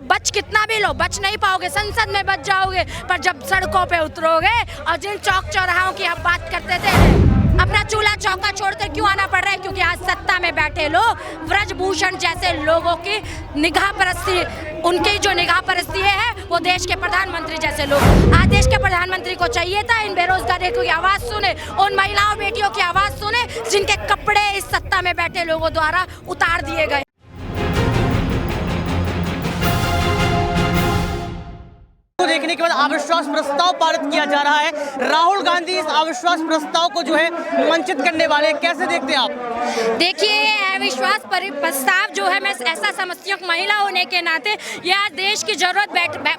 आप बच कितना भी लो, बच नहीं पाओगे, संसद में बच जाओगे, पर जब सड़कों पे उतरोगे और जिन चौक चौराहों की आप बात करते थे, अपना चूल्हा चौका छोड़कर क्यों आना पड़ रहा है? क्योंकि आज सत्ता में बैठे लोग ब्रजभूषण जैसे लोगों की निगाह परस्ती, उनकी जो निगाह परस्ती है वो देश के प्रधानमंत्री जैसे लोग। आज देश के प्रधानमंत्री को चाहिए था इन बेरोजगारों की आवाज सुने, उन महिलाओं बेटियों की आवाज सुने जिनके कपड़े इस सत्ता में बैठे लोगों द्वारा उतार दिए गए। देखने के बाद अविश्वास प्रस्ताव पारित किया जा रहा है। राहुल गांधी इस अविश्वास प्रस्ताव को जो है वंचित करने वाले, कैसे देखते हैं आप? देखिए, अविश्वास प्रस्ताव जो है, मैं ऐसा समझती हूँ महिला होने के नाते यह देश की जरूरत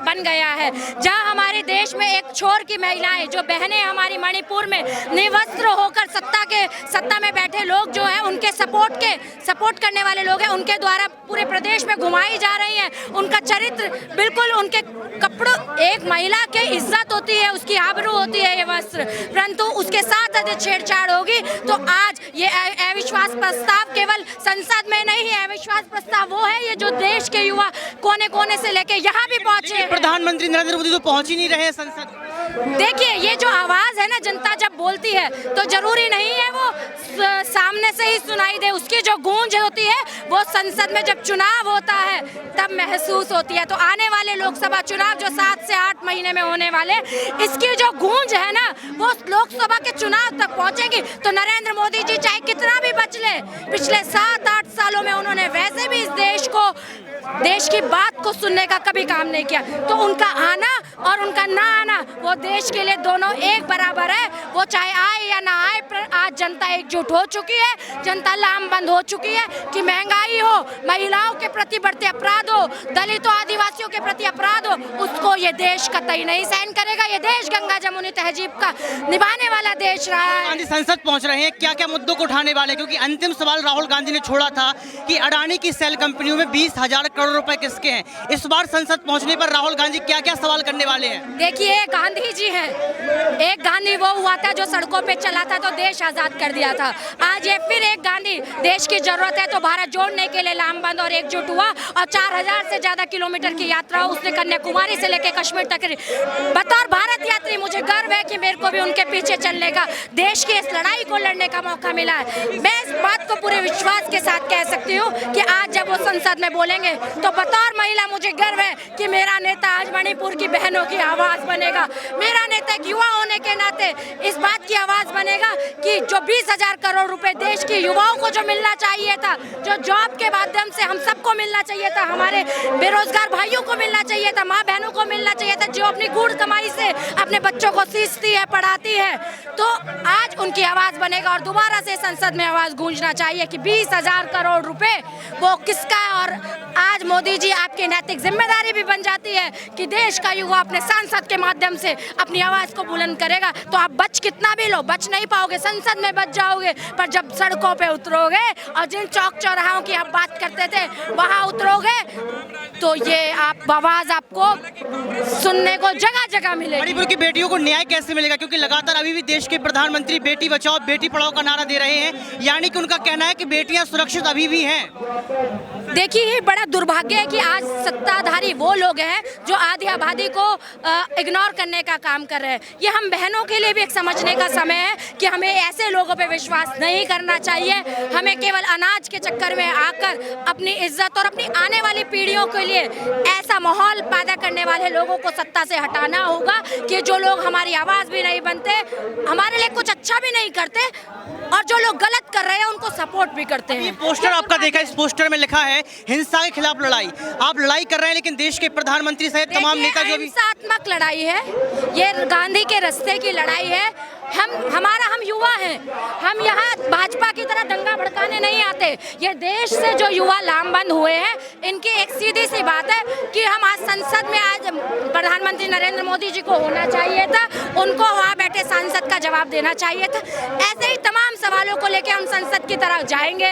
बन गया है। जहाँ हमारे देश में एक छोर की महिलाएं, जो बहनें हमारी मणिपुर में निवस्त्र होकर सत्ता में बैठे लोग जो है, उनके सपोर्ट करने वाले लोग हैं, उनके द्वारा पूरे प्रदेश में घुमाई जा रही है। उनका चरित्र बिल्कुल, उनके कपड़ों, एक महिला की इज्जत होती है, उसकी आबरू होती है ये वस्त्र, परंतु उसके साथ यदि छेड़छाड़ होगी तो आज ये अविश्वास प्रस्ताव केवल संसद में नहीं है। अविश्वास प्रस्ताव वो है ये जो देश के युवा कोने कोने से लेके यहाँ भी पहुंचे। प्रधानमंत्री नरेंद्र मोदी तो पहुंच ही नहीं रहे संसद। देखिए, ये जो आवाज है ना, जनता जब बोलती है तो जरूरी नहीं है वो सामने से ही सुनाई दे। उसकी जो गूंज होती है वो संसद में जब चुनाव होता है तब महसूस होती है। तो आने वाले लोकसभा चुनाव जो 7 से 8 महीने में होने वाले, इसकी जो गूंज है ना, वो लोकसभा के चुनाव तक पहुंचेगी। तो नरेंद्र मोदी जी चाहे कितना भी बच ले, पिछले 7-8 सालों में उन्होंने वैसे भी इस देश की बात को सुनने का कभी काम नहीं किया। तो उनका आना और उनका ना आना वो देश के लिए दोनों एक बराबर है। वो चाहे आए या ना आए, पर आज जनता एकजुट हो चुकी है, जनता लामबंद हो चुकी है कि महंगाई हो, महिलाओं के प्रति बढ़ते अपराध हो, दलितों आदिवासियों के प्रति अपराध हो, उसको ये देश कतई नहीं सहन करेगा। ये देश गंगा जमुनी तहजीब का निभाने वाला देश रहा है। गांधी संसद पहुंच रहे हैं, क्या क्या मुद्दों को उठाने वाले? क्योंकि अंतिम सवाल राहुल गांधी ने छोड़ा था कि अडानी की सेल कंपनियों में 20,000 करोड़ रुपए किसके हैं। इस बार संसद पहुंचने पर राहुल गांधी क्या क्या सवाल करने वाले हैं? देखिए, गांधी जी हैं, एक गांधी वो हुआ था जो सड़कों पे चला था तो देश आजाद कर दिया था। आज ये फिर एक गांधी, देश की जरूरत है तो भारत जोड़ने के लिए लामबंद और एकजुट हुआ और 4000 से ज्यादा किलोमीटर की यात्रा उसने कन्याकुमारी से लेकर कश्मीर तक। बतौर भारत यात्री मुझे गर्व है कि मेरे को भी उनके पीछे चलने का, देश की इस लड़ाई को लड़ने का मौका मिला है। मैं इस बात को पूरे विश्वास के साथ कह सकती हूँ कि आज जब वो संसद में बोलेंगे तो बतौर महिला मुझे गर्व है कि मेरा नेता आज मणिपुर की बहनों की आवाज बनेगा। मेरा नेता एक युवा होने के नाते इस बात की आवाज बनेगा कि जो 20,000 करोड़ रुपए देश के युवाओं को जो मिलना चाहिए था, जो जॉब के माध्यम से हम सबको मिलना चाहिए था, हमारे बेरोजगार भाइयों को मिलना चाहिए था, माँ बहनों को मिलना चाहिए था, जो अपनी गुड़ कमाई से अपने बच्चों को सींचती है, पढ़ाती है, तो आज उनकी आवाज बनेगा और दोबारा से संसद में आवाज गूंजना चाहिए कि 20,000 करोड़ रुपए वो किसका है। और आज मोदी जी, आपकी नैतिक जिम्मेदारी भी बन जाती है कि देश का युवा अपने सांसद के माध्यम से अपनी आवाज को बुलंद करेगा। तो आप बच कितना भी लो, बच नहीं पाओगे, संसद में बच जाओगे, पर जब सड़कों पे उतरोगे और जिन चौक चौराहों की आप बात करते थे वहां उतरोगे तो ये आवाज आपको सुनने को जगह जगह मिलेगी। मणिपुर की बेटियों को न्याय कैसे मिलेगा? क्योंकि लगातार अभी भी देश के प्रधानमंत्री बेटी बचाओ बेटी पढ़ाओ का नारा दे रहे हैं, यानी कि उनका कहना है कि बेटियां सुरक्षित अभी भी हैं। देखिए, ये बड़ा दुर्भाग्य है कि आज सत्ताधारी वो लोग हैं जो आधी आबादी को इग्नोर करने का काम कर रहे हैं। ये हम बहनों के लिए भी एक समझने का समय है कि हमें ऐसे लोगों पे विश्वास नहीं करना चाहिए। हमें केवल अनाज के चक्कर में आकर अपनी इज्जत और अपनी आने वाली पीढ़ियों के लिए ऐसा माहौल पैदा करने वाले लोगों को सत्ता से हटाना होगा कि जो लोग हमारी आवाज भी नहीं बनते, हमारे लिए कुछ अच्छा भी नहीं करते और जो लोग गलत कर रहे हैं उनको सपोर्ट भी करते हैं। ये पोस्टर आपका देखा, इस पोस्टर में लिखा है हिंसा के खिलाफ लड़ाई। आप लड़ाई कर रहे हैं, लेकिन देश के प्रधानमंत्री सहित तमाम नेता जो भी, हिंसात्मक लड़ाई है, ये गांधी के रास्ते की लड़ाई है। हम युवा हैं, हम यहाँ भाजपा की तरह दंगा भड़काने नहीं आते। ये देश से जो युवा लामबंद हुए हैं, इनकी एक सीधी सी बात है कि हम आज संसद में, आज प्रधानमंत्री नरेंद्र मोदी जी को होना चाहिए था, उनको वहाँ बैठे सांसद का जवाब देना चाहिए था। ऐसे ही तमाम सवालों को लेकर हम संसद की तरफ जाएंगे।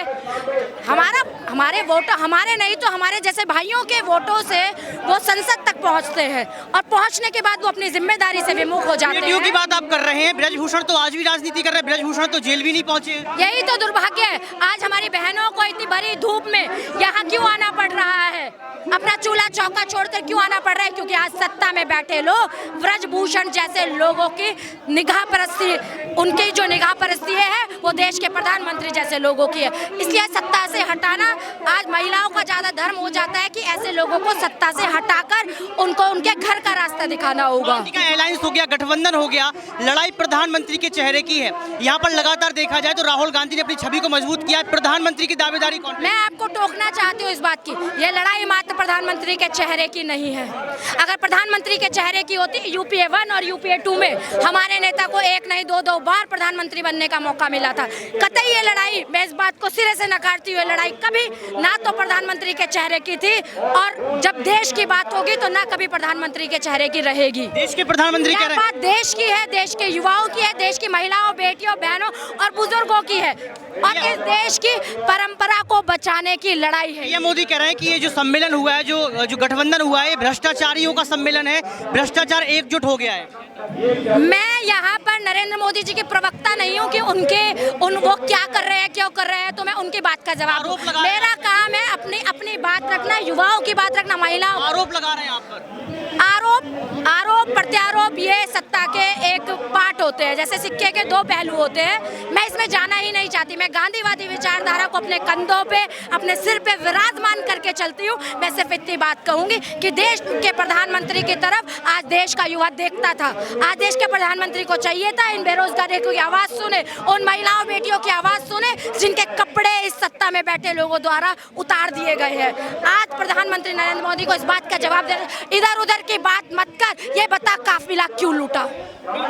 हमारे वोटों, हमारे नहीं तो हमारे जैसे भाइयों के वोटों से वो संसद तक पहुंचते हैं और पहुंचने के बाद वो अपनी जिम्मेदारी से विमुख हो जाते बेटियों की हैं। बात आप कर रहे हैं, ब्रजभूषण तो आज भी राजनीति कर रहे हैं, ब्रजभूषण तो जेल भी नहीं पहुंचे। यही तो दुर्भाग्य है। आज हमारी बहनों को इतनी बड़ी धूप में यहाँ क्यों आना पड़ रहा है, अपना चूल्हा चौका छोड़कर क्यों आना पड़ रहा है? क्योंकि आज सत्ता में बैठे लोग ब्रजभूषण जैसे लोगों की निगाह परस्ती, उनकी जो निगाह परस्ती है वो देश के प्रधानमंत्री जैसे लोगों की है। इसलिए सत्ता से हटाना, आज महिलाओं का ज्यादा धर्म हो जाता है कि ऐसे लोगों को सत्ता से हटाकर उनको उनके घर का रास्ता दिखाना होगा। अलायंस हो गया, गठबंधन हो गया, लड़ाई प्रधानमंत्री के चेहरे की है। यहाँ पर लगातार देखा जाए तो राहुल गांधी ने अपनी छवि को मजबूत किया, प्रधानमंत्री की दावेदारी कौन? मैं आपको टोकना चाहती हूँ इस बात की, ये लड़ाई मात्र प्रधानमंत्री के चेहरे की नहीं है। अगर प्रधानमंत्री के चेहरे की होती, यूपीए 1 और यूपीए 2 में हमारे नेता को एक नहीं दो बार प्रधानमंत्री बनने का मौका मिला था। कतई ये लड़ाई, मैं इस बात को सिरे से नकारती हुई, लड़ाई कभी ना तो प्रधानमंत्री के चेहरे की थी और जब देश की बात होगी तो ना कभी प्रधानमंत्री के चेहरे की रहेगी। देश के प्रधानमंत्री कह रहे हैं, बात देश की है, देश के युवाओं की है, देश की महिलाओं, बेटियों, बहनों और बुजुर्गों की है और इस देश की परंपरा को बचाने की लड़ाई है। पीएम मोदी कह रहे हैं कि ये जो सम्मेलन हुआ है, जो गठबंधन हुआ है, ये भ्रष्टाचारियों का सम्मेलन है, भ्रष्टाचार एकजुट हो गया है। मैं यहाँ पर नरेंद्र मोदी जी की प्रवक्ता नहीं हूँ कि वो क्या कर रहे हैं, क्यों कर रहे हैं, तो मैं उनकी बात का जवाब दूं। मेरा काम है अपनी बात रखना, युवाओं की बात रखना, महिलाओं। आरोप लगा रहे हैं आप पर। आरोप प्रत्यारोप ये सत्ता के एक पार्ट होते हैं, जैसे सिक्के के दो पहलू होते हैं। मैं इसमें जाना ही नहीं चाहती। मैं गांधीवादी विचारधारा को अपने कंधों पे, अपने सिर पे विराजमान करके चलती हूँ। मैं सिर्फ इतनी बात कहूंगी कि देश के प्रधानमंत्री की तरफ आज देश का युवा देखता था। आज देश के प्रधानमंत्री को चाहिए था इन बेरोजगारों की आवाज सुने, उन महिलाओं बेटियों की आवाज सुने जिनके कपड़े इस सत्ता में बैठे लोगों द्वारा उतार दिए गए हैं। आज प्रधानमंत्री नरेंद्र मोदी को इस बात का जवाब दे, इधर उधर की बात मत कर, ये बता काफिला क्यों लूटा।